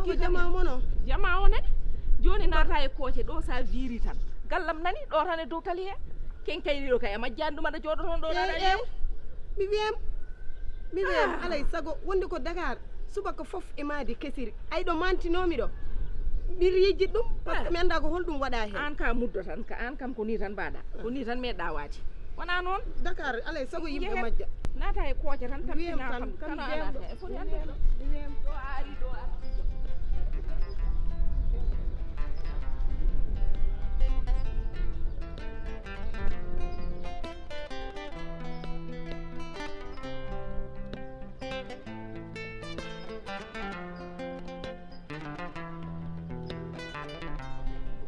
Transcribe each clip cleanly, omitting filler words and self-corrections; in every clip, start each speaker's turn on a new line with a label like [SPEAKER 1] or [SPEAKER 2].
[SPEAKER 1] ki jama mono
[SPEAKER 2] jama o nani joni narta e kooce ɗo sa viri tan gallam nani ɗo tan e dow tali he ken kayriɗo kay e majjani ɗum aɗa jooɗo toon ɗo ɗaɗa
[SPEAKER 1] mi wiyam alay sago wonde ko Dakar subaka fof e maadi kesiri ay ɗo mantinomi ɗo bir yejjit ɗum par ce que mi anda ko holɗum waɗa hen
[SPEAKER 2] an ka muddo tan ka an kam ko ni tan mbaɗa ko ni tan meeɗa waade wona noon
[SPEAKER 1] Dakar alay sago yimɓe majja
[SPEAKER 2] naata e kooce tan
[SPEAKER 1] wiyam
[SPEAKER 2] tampina
[SPEAKER 1] tan
[SPEAKER 2] kam
[SPEAKER 1] kam
[SPEAKER 2] anata e foti ande ɗo
[SPEAKER 1] wiyam
[SPEAKER 2] ɗo a ari ɗo a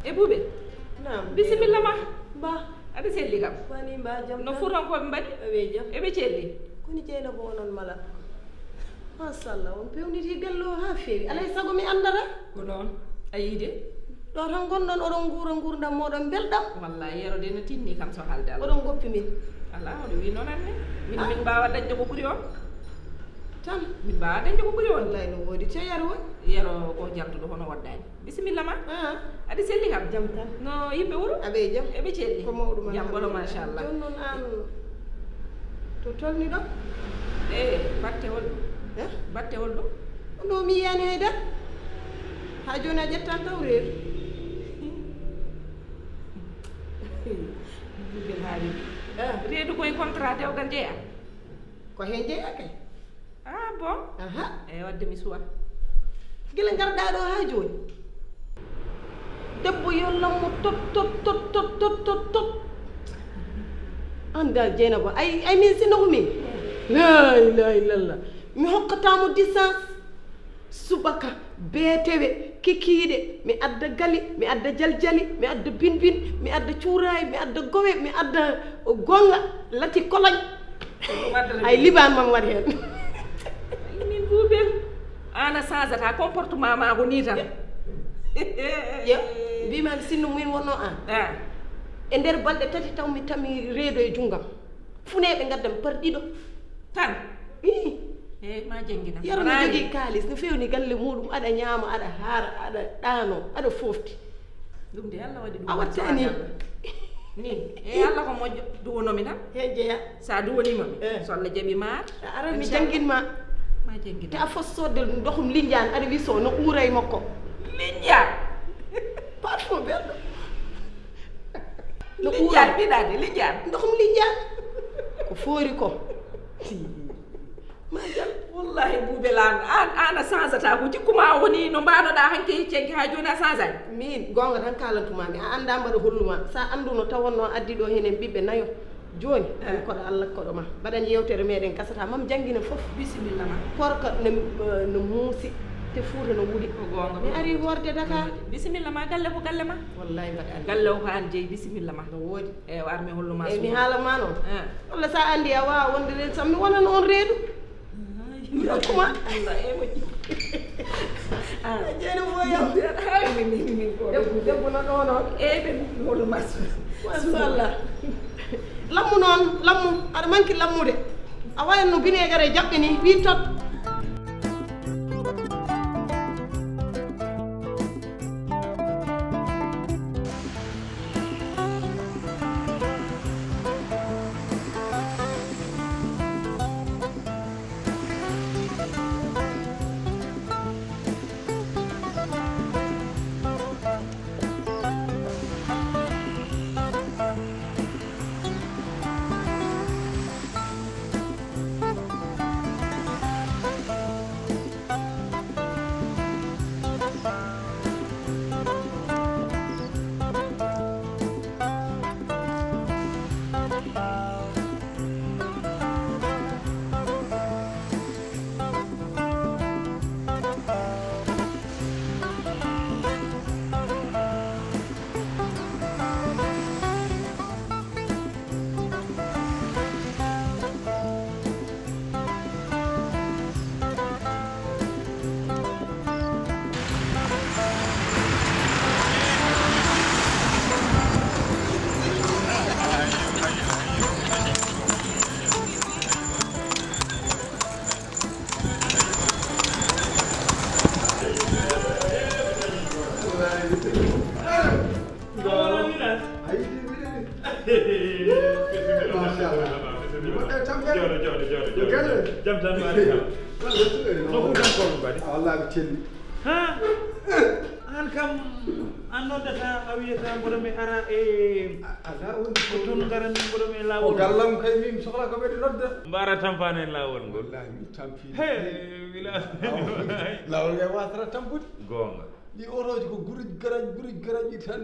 [SPEAKER 2] e Boubé
[SPEAKER 1] nam
[SPEAKER 2] bisimilla ma
[SPEAKER 1] ba
[SPEAKER 2] aɗa selli kam
[SPEAKER 1] bani ba jam
[SPEAKER 2] no furankoɓe mbaɗi
[SPEAKER 1] awe jam
[SPEAKER 2] eɓe celli
[SPEAKER 1] koni jeyna bo onon mala machallah on pewniti gallo ha feewi alay sago mi andata
[SPEAKER 2] ko noon a yiide
[SPEAKER 1] ɗo tan gonɗon oɗon guura gurdam moɗon belɗam
[SPEAKER 2] wallahi yerode no tinni kam so haalde Allah
[SPEAKER 1] oɗon goppi min
[SPEAKER 2] ala oɗo wi noon anne min mbawa dañde ko ɓuuri on
[SPEAKER 1] tan
[SPEAKER 2] min mbawa dañde ko ɓuuri on
[SPEAKER 1] wallahi no woodi te yaro woy
[SPEAKER 2] yero ko jaltuɗo hono waddani bisimilla ma aɗa selli kam
[SPEAKER 1] jam tan
[SPEAKER 2] no yimɓe wuuro
[SPEAKER 1] aɓe jam
[SPEAKER 2] eɓe celli
[SPEAKER 1] ko mawɗum
[SPEAKER 2] jam ɓolo machallah
[SPEAKER 1] joni noon an to tolni ɗo
[SPEAKER 2] e batte holɗum batte holɗum
[SPEAKER 1] ɗo mi yiyani haydar ha joni a ƴettan taw reedu
[SPEAKER 2] ɗuɓel haali reedu koye contrat dewgal jeeya
[SPEAKER 1] ko hen jeeya kay
[SPEAKER 2] ah bon e wadde mi suwa
[SPEAKER 1] gila garɗa ɗo ha joni debbo yo lammo tot anda Dieynaba ay min sinno ko min la ilaha illallah mi hokkatamo distance subaka beetewe kikiiɗe mi adda gali mi adda jaljali mi adda binbin mi adda cuurayi mi adda gowe mi adda gonga lati koloñ ay liban mam waɗi hen
[SPEAKER 2] min Boubel an a changeata comportement ma ko ni tan
[SPEAKER 1] yo mbimani sinno min wonno an e nder balɗe tati taw mi tami reedo e junggam funeɓe gaddam par ɗiɗo
[SPEAKER 2] tan ma jenggina
[SPEAKER 1] yaro no jogui kalis no fewni galle muɗum aɗa ñaama aɗa haara aɗa ɗaano aɗa fofti
[SPEAKER 2] ɗum de Allah waɗi ɗum
[SPEAKER 1] a wattani
[SPEAKER 2] ni e Allah ko moƴƴo duwonomi tan
[SPEAKER 1] he jeeya
[SPEAKER 2] sa duwonimami so Allah jaaɓi ma
[SPEAKER 1] a aran mi jangguinma
[SPEAKER 2] ma jenggina
[SPEAKER 1] te a fos sodde dohum linjani aɗa wi so no ɓuuray makko
[SPEAKER 2] linjan
[SPEAKER 1] parfum belɗo no
[SPEAKER 2] linjan ɓiɗade linjan
[SPEAKER 1] dohum linjan ko foori ko majal
[SPEAKER 2] wallahi Boubel an a changeata ko jikkuma woni no mbanoɗa hanke cenki ha joni a changeani
[SPEAKER 1] min gonga tan kalantumami a anda mbaɗa holluma sa anduno tawonno addi ɗo henen ɓiɓɓe nayo joni koɗo Allah koɗo ma mbaɗan yewtere meɗen gasata mam jangguina foof
[SPEAKER 2] bisimilla ma
[SPEAKER 1] porka no muusi te Fouta no wuuɗi
[SPEAKER 2] ko gonga
[SPEAKER 1] mi ari horde Dakar
[SPEAKER 2] bisimilla ma galle ko galle ma
[SPEAKER 1] wallahi mbaɗa
[SPEAKER 2] galle o ko an jeeyi bisimilla ma
[SPEAKER 1] no woodi
[SPEAKER 2] e armi holluma
[SPEAKER 1] mi haalama noon walla sa andi a wawa wonde len sam mi wonan on reedu mi hokkuma
[SPEAKER 2] Allah e moƴƴi
[SPEAKER 1] Dieynaba woyam debbo no ɗo noon
[SPEAKER 2] ɓe holluma
[SPEAKER 1] machallah lammu noon lammu aɗa manki lammude a wayanno binégar e jaɓɓe ni wi tot
[SPEAKER 3] Machallah.
[SPEAKER 4] jam tan no fuutankoɓe mbaɗi
[SPEAKER 3] wallahi ɓe celli
[SPEAKER 4] ha an kam an noddata a wiyata mboɗo mi ara e
[SPEAKER 3] ala woni
[SPEAKER 4] ko toon garani mboɗo mi
[SPEAKER 3] o
[SPEAKER 4] lawol
[SPEAKER 3] gallam kay min sohla ko ɓeɗe nodda
[SPEAKER 4] mbara tampane e lawol ngol
[SPEAKER 3] wallahi mi tampi
[SPEAKER 4] he wila
[SPEAKER 3] lawol ngay watara tampude
[SPEAKER 4] gonga
[SPEAKER 3] ɗi otoji ko guruji garaji ɗi tan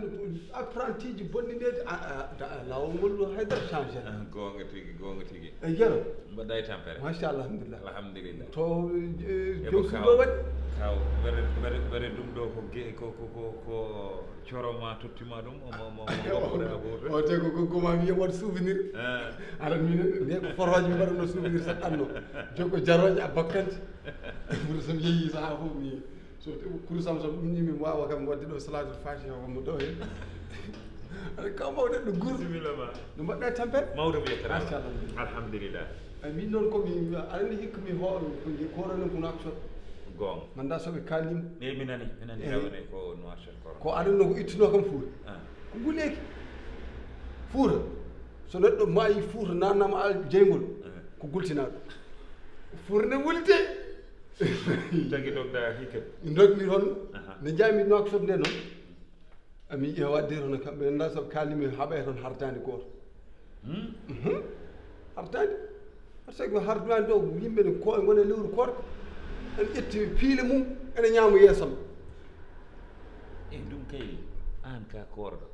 [SPEAKER 3] apprenti ji bonɗinede lawol ngol haydara changé
[SPEAKER 4] gonga tigi
[SPEAKER 3] e yero
[SPEAKER 4] mbaɗɗa e tampere
[SPEAKER 3] machallah
[SPEAKER 4] alhamdulillah
[SPEAKER 3] to
[SPEAKER 4] ebo
[SPEAKER 3] josuba waɗi
[SPEAKER 4] kaw ɓere ɗum ɗo ko coroma tottima ɗum omo ɓuura ɓuurɗo
[SPEAKER 3] o te ko goma wiya waɗ souvenir aɗa mine nde ko foroje mbaɗano souvenir saɗɗanno joko jaroje a bakkante ɓuuri somi yeehi saha fof mi so kursam so ɗum ni min wawa kam wadde ɗo salatul fatiha omo ɗo hen aɗa kaw mawɗe ɗo gur
[SPEAKER 4] bisimilla ma
[SPEAKER 3] no mbaɗɗa e tampere
[SPEAKER 4] mawɗo mi yettata
[SPEAKER 3] machallah
[SPEAKER 4] alhamdulillah
[SPEAKER 3] ay min noon komi aɗani hikka mi koronen ko nakshot
[SPEAKER 4] gonga
[SPEAKER 3] manda soɓe kalima
[SPEAKER 4] e mi nani rawane ko noirchot
[SPEAKER 3] ko aɗanno ko ittuno kam fuura ko nguleki fuura so neɗɗo maayi fuuta nannama al jeygol ko gultinaɗo fuura nde wulte
[SPEAKER 4] tagui dogda hikka
[SPEAKER 3] dogmi toon nde jami nakshot nde noon ami ƴeewa wadde toon kamɓe nda soɓe kalimi haaɓe toon hardade goto hardade par ce que hardani ɗo yimɓe ne gone lewru korka en ƴetti piile mum ene ñaamo yeesam
[SPEAKER 4] e ɗum kay an ka korɗo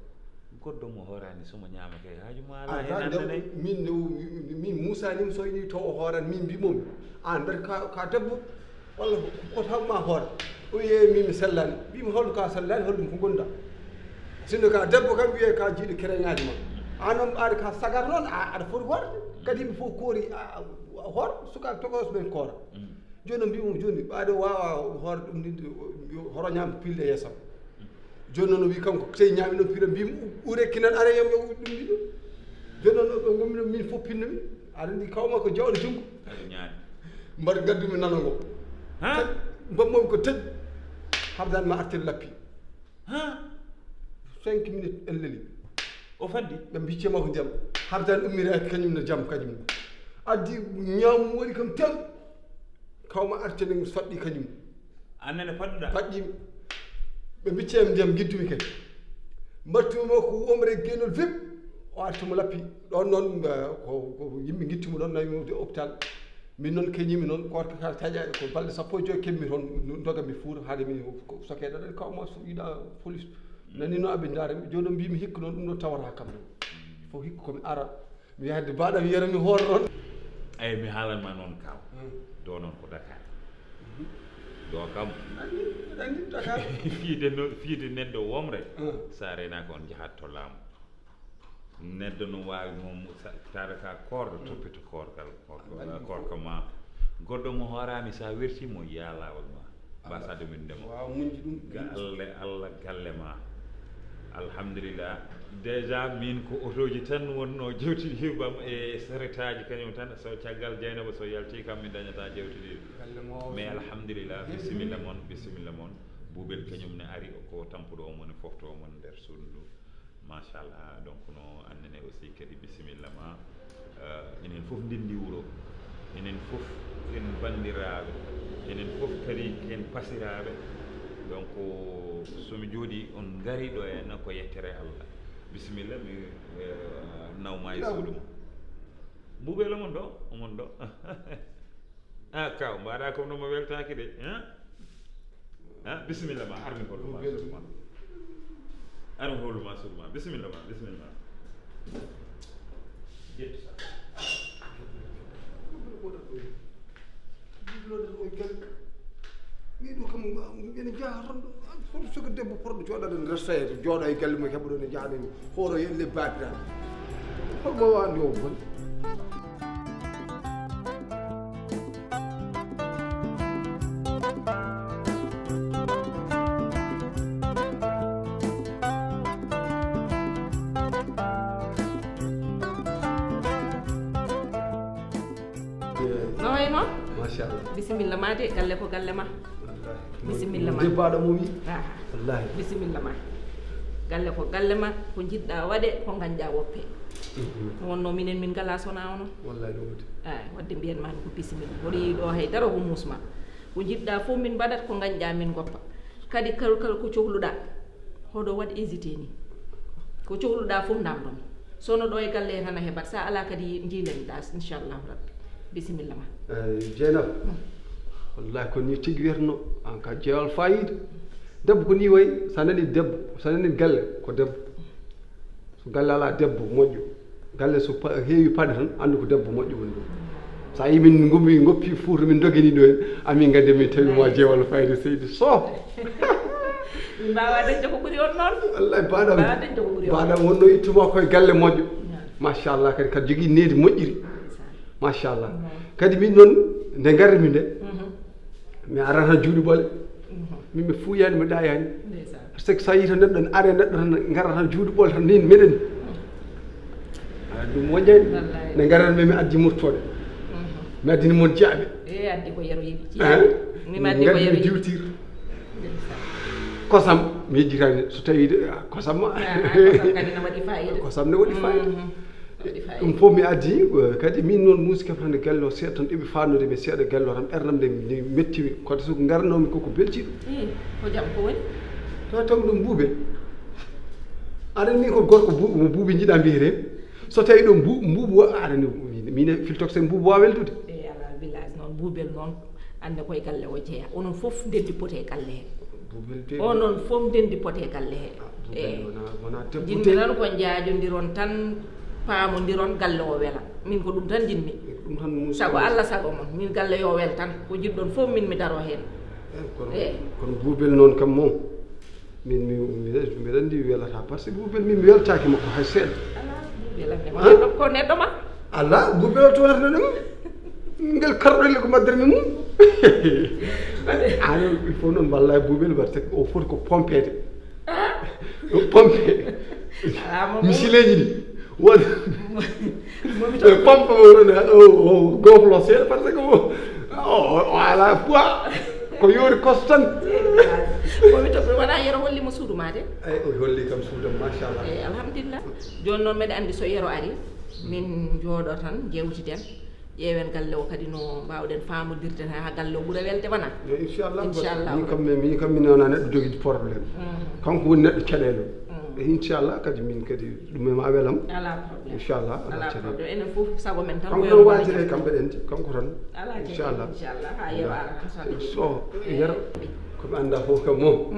[SPEAKER 4] goɗɗo mo horani somo ñaama kay haajuma ala hen andanayi
[SPEAKER 3] min Moussa nim so yiɗi to o hoorani min mbimomi an mbeɗa ka debbo walla koto hamma hoore o wiye min mi sellani mbimi holɗo ka sellani holɗum ko gonɗa sinno ka debbo kam wiye ka jiiɗo kereŋaji ma anon aɗa ka sagata noon aɗa foti hoorde kadi yimɓe fof koori hoor sukaɓe togos ɓen koora joni noon mbimomi joni ɓaade wawa hoorde ɗum ni horo ñamde pille e yeesam joni noon o wi kanko tawi ñaami noon piire mbimi urekkinan are yom yo ɗum mbi ɗum joni noon ɗo gommi min fof pinnomi aɗa andi kawma ko jawɗo junngo mbaɗa gaddumi nano ngo mbammomi ko tëj hardani ma artiri lappi 5 minutes elleli
[SPEAKER 4] o faddi
[SPEAKER 3] ɓe biccema ko jaam hardani ummiri aki kañum ne jaam kañum addi ñaamum waɗi kam tel kawma artene faɗɗi kañum
[SPEAKER 4] annene paɗɗuɗa
[SPEAKER 3] paɗɗimi ɓe biccema ndiyam guiddumi kadi mbattumi ko omre guenol fep o artimo lappi ɗon noon ko yimɓe guittimo ɗon nawimi hôpital min noon keñimi noon korka ka taƴa ko balɗe sappo e joyi kemmi toon dogami fuura haade mi sokeɗe aɗa kawma so yiiɗa police nani no aɓe daarami joni noon mbimi hikka noon ɗum ɗo tawata kam ɗum il faut hikka komi ara mi yahde mbaɗam yiyata mi hoore noon
[SPEAKER 4] eyyi mi haalanma noon kaw do noon ko Dakar do kam
[SPEAKER 3] andi Dakar
[SPEAKER 4] fiide neɗɗo womre sa renaka on jahat to laamu neɗɗo no wawi moom tara ka korɗo toppito korka ma goɗɗo mo hoorani sa wertimo yiya lawol ma mbasa ɗumin ndema
[SPEAKER 3] waw muñji ɗum
[SPEAKER 4] Allah galle ma alhamdulillah déjà min ko otoji tan wonno jewtiɗibam e saretaji kañum tan so caggal Dieynaba so yalti kam mi dañata jewtiɗiɓe mais alhamdulillah bisimilla moon Boubel kañum ne ari ko tampuɗo omone fofto omon nder suudu ndu machallah donc no annene aussi kadi bisimilla ma enen fof ndendi wuuro enen fof en bandiraɓe enen fof kadi en pasiraɓe donc somi jooɗi on gari ɗo e ko yettere Allah bisimilla mi nawma e suudu mo Boubel omon ɗo kaw mbaɗa comme no mo weltaki de bisimilla ma armi holluma suudu ma armi holluma suudu ma bisimilla ma ƴettu sa
[SPEAKER 3] miɗo kam ene jaaha toon ɗo foto soko debbo porɗo jooɗaɗo nder restauré jooɗo e galle mum heɓa ɗo ne jaaɗani hooro yelle babiraɗo holmo wandi o boni
[SPEAKER 2] no way noon
[SPEAKER 3] machallah
[SPEAKER 2] bisimilla ma de galle ko galle ma bisimilla ma
[SPEAKER 3] debbaɗo mo wi
[SPEAKER 2] wallahi
[SPEAKER 3] wallahi
[SPEAKER 2] bisimilla ma galle ko galle ma ko jiɗɗa waɗe ko gañƴa woppe wonno minen min gala sona ono
[SPEAKER 3] wallahi ɗum wodi
[SPEAKER 2] wadde mbiyen ma ko bisimilla hoɗo yi ɗo haydara ko musma ko jiɗɗa fof min mbaɗat ko gañƴa min goppa kadi kala ko cohluɗa hoɗo waɗ hésité ni ko cohluɗa fof namdom sono ɗo e galle tan a heɓat sa ala kadi jiilenɗa inchallahu rabbi bisimilla ma
[SPEAKER 3] Dieynaba wallahi ko ni tigui wiyatno an ka jeewal fayida debbo ko ni wayi sa nani debbo sa nani galle ko debbo so galle ala debbo moƴƴo galle so heewi paɗe tan andu ko debbo moƴƴo woni ɗo sa yi min goppi Fouta min dogani ɗo en amin gandi min tawi mo jeewal fayida seydi Sow
[SPEAKER 2] min mbawa dañde ko ɓuuri on noon
[SPEAKER 3] wallahi
[SPEAKER 2] dañde ko ɓuuri
[SPEAKER 3] baɗam wonno ittuma koye galle moƴƴo machallah kadi jogui needi moƴƴiri machallah kadi min noon nde garmi nde mi arata juuɗe ɓole min mi fuuyani mi ɗayani par ce que so yi tan neɗɗo ne are neɗɗo tan garata juuɗe ɓole tan nin meɗen ɗum moƴƴani nde garatmi mi addi murtode mi addini moon jaaɓe
[SPEAKER 2] addi ko yero yiɗi mimi addi ko yero
[SPEAKER 3] yiɗi diwtir kosam mi yejjitani so tawi kosam
[SPEAKER 2] kadi ne waɗi fayida
[SPEAKER 3] kosam ne waɗi fayida ɗum fof mi addi kadi min noon musidɓe tan galle o seeɗa tan ɗeɓi fannude mi seeɗa galle o tan ɓerdam nde mettimi kono soko garnomi koko beltiɗo
[SPEAKER 2] ko jaam ko woni
[SPEAKER 3] to tawi ɗum buubel aɗani min ko gorko mo buubi jiiɗa mbiyete so tawi ɗo mbuubu aɗani min filtoxe mbuubu wawa weldude
[SPEAKER 2] ala village noon buubel noon ande koye galle o jeeya onon fof ndendi pote e galle he onon fof ndendi pote e galle he jinmi tan ko jaajodiron tan paamodiron galle o wela min ko ɗum tan jinmi sago Allah sago mon min galle yo wel tan ko jiɗɗon fof min mi daro hen
[SPEAKER 3] kono buubel noon kam moom min mbiɗa andi welata par ce que buubel min mi weltaki makko hay seeɗa
[SPEAKER 2] ko neɗɗo ma
[SPEAKER 3] ala buubel o tonata ɗum ngel karɗole ko maddermi mum ano il faut noon walla buubel par ce que o foti ko pompede pompe misileji ɗi won pompe o gonflo seeɗa par ce que o ala poids ko yoori kosto tan
[SPEAKER 2] momi to wona yero hollimo suudu ma de
[SPEAKER 3] eyi o holli kam suudam machallah
[SPEAKER 2] eyi alhamdulillah joni noon mbeɗa andi so yero ari min jooɗo tan jewtiten ƴeewen galle o kadi no mbawɗen famodirde tan ha galle o ɓuura welde wona inchallah
[SPEAKER 3] min kam min wona neɗɗo jogui probléme kanko woni neɗɗo caɗele inchallah kadi min kadi ɗum ma welam
[SPEAKER 2] ala probléme
[SPEAKER 3] inchallah
[SPEAKER 2] ala probléme enen fof sago men tan
[SPEAKER 3] kanko ɗon watire kamɓe ɗen kanko tan
[SPEAKER 2] inchallah ha yeɓara
[SPEAKER 3] so yero komi anda fof kam moom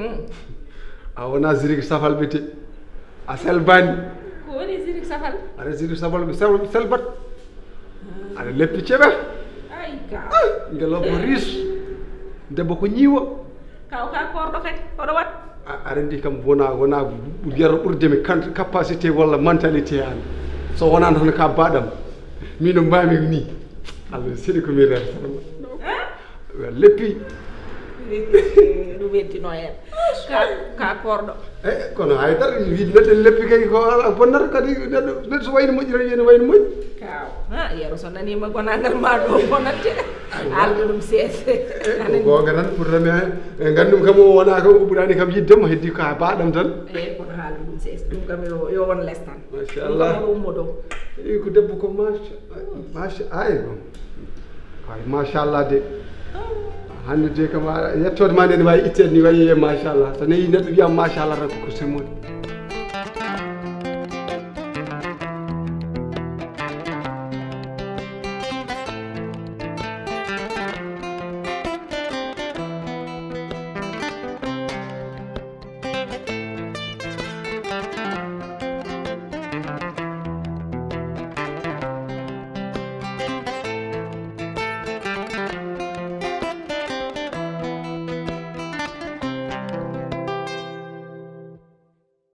[SPEAKER 3] a wona zirik safal ɓete a selbani
[SPEAKER 2] ko woni zirik safal
[SPEAKER 3] aɗa zirik safal ɓe selbat aɗa leppi ceɓe
[SPEAKER 2] ay ka
[SPEAKER 3] ngelobo riis debbo ko ñiiwa
[SPEAKER 2] kaw ka korɗo kadi oɗo wat
[SPEAKER 3] aɗa andi kam wona yero ɓurdemi capacité walla mentalité an so wonano tan ka baɗam min no mbami ni allah seeɗi komi reta leppi
[SPEAKER 2] ɗum weddino hen ka korɗo
[SPEAKER 3] kono haydara wiide neɗɗo leppi kay ko ala bonnata kadi neɗɗo so wayno moƴƴi tan wiyene wayno moƴƴi
[SPEAKER 2] kaw yero so nanima gonagal ma ɗo bonate alde ɗum seese
[SPEAKER 3] ko gonga tan pour remi gandum kam o wona kam o ɓuurani kam yiddemo heddi ko ha baɗam tan
[SPEAKER 2] eyi kono haalde ɗum seese ɗum kam yo won less tan
[SPEAKER 3] machallah
[SPEAKER 2] ɗum ummo dow
[SPEAKER 3] i ko debbo ko macha ay ay machallah de hande de kam yettode ma nde ne wawi ittede ni wayi machallah so nayi neɗɗo wiyama machallah tan ko semode